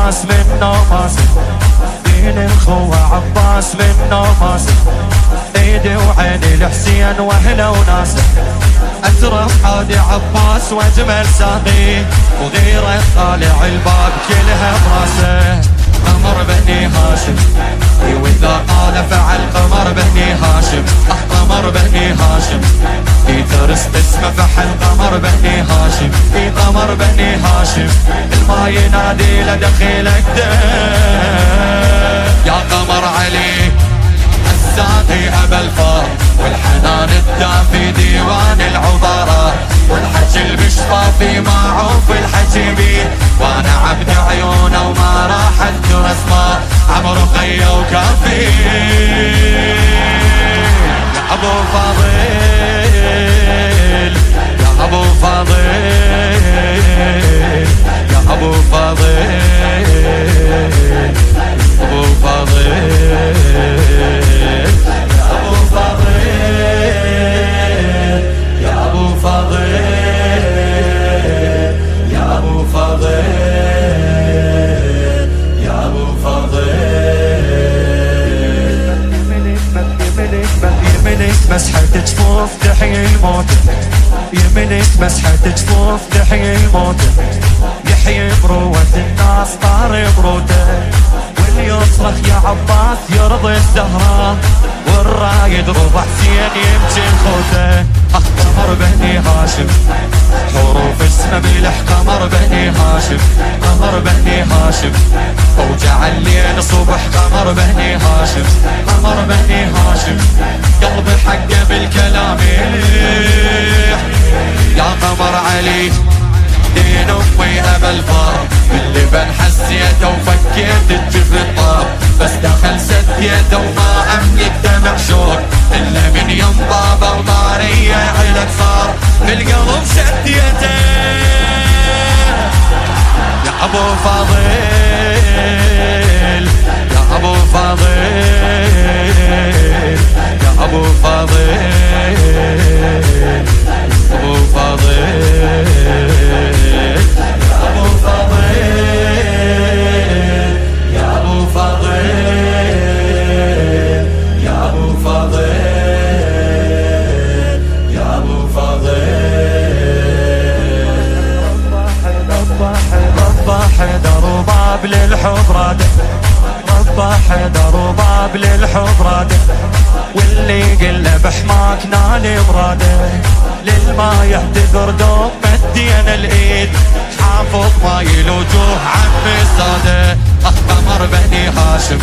عباس منه ماسك دين الخوة عباس منه ماسك ايدي وعيني الحسين واهله وناسه اترف حادي عباس واجمل ساقي وغيره طالع الباب كلها براسه قمر بني هاشم واذا قال فعل قمر بني هاشم قمر بني هاشم يترس اسمه فحل قمر بني هاشم قمر بني هاشم الما ينادي لدخيلك يا قمر علي الساقي ابا الفار والحنان الدافي ديوان العبارة والحكي المشفى معروف الحكي بيه وانا عبد عيونه وما راح اذكر اسماء عمرو خيا وكافي يا ابو فاضل يا ابو فاضل يا ابو فاضل ابو فاضل مسحة جفوف تحيي الموت يمنك مسحة جفوف تحيي الموت يحيي بروة الناس طار بروته واللي يصرخ يا عباس يرضي الزهراء والرايد رضع حسين يمشي خوته قمر بني هاشم حروف اسمه بيلح قمر بني هاشم قمر بني هاشم وجعل ليل صبح قمر بني هاشم قمر بني هاشم قلب حقه بالكلام يا قمر علي دين امي ابا الفار باللبن حسيته وفكيت الجف الطاب بس دخل سديته وما املك دمع شوق الا من ينضابه وطاريه علك صار بالقلب سديته يا ابو فاضل يا ابو فاضل يا ابو فاضل ابو فاضل يا ابو فاضل يا ابو فاضل يا ابو فاضل يا ابو فاضل ربا حيدر وباب للحب راده ربا حيدر وباب للحب راده واللي قله بحماك نالي مراده للما يحتذر دوم مدينا الايد حافظ ماي الوجوه عمي الساده قمر بني هاشم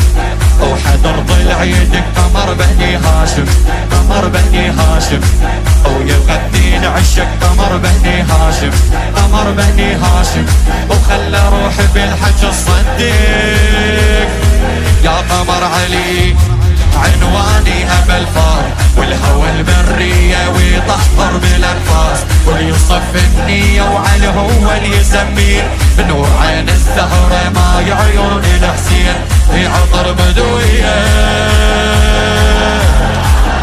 وحضر ضلع يدك قمر بني هاشم قمر بني هاشم ويغذين عشق قمر بني هاشم قمر بني هاشم وخلى روحي بالحج الصديق يا قمر علي عنواني ابا الفار والهوى البرية ويطهر بالانفاس ويصف النية وعلى هو اللي يسميه بنور عين الزهرة ماي عيون الحسين في عطر بدوية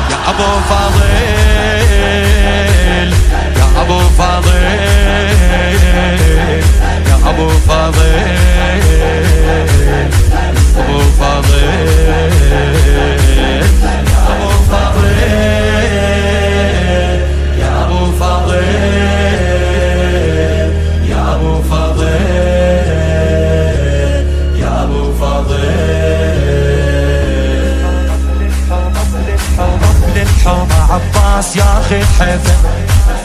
يا ابو فاضل يا ابو فاضل يا ابو فاضل ابو فاضل عباس ياخذ حيفه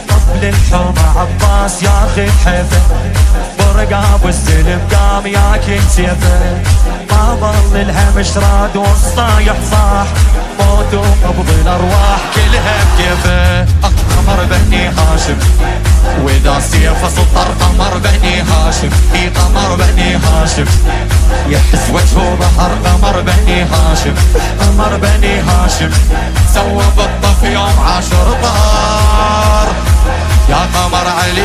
قبل الحومة عباس ياخذ حيفه برقاب والسلم قام ياكل سيفه ما ظل الهمش راد والصايح صاح موت وقبض الارواح كلها بكيفه قمر بني هاشم واذا سيفه سطر قمر بني هاشم في قمر بني هاشم يحس وجهه بحر قمر بني هاشم قمر بني هاشم سوى بالطف يوم عاشر طار يا قمر علي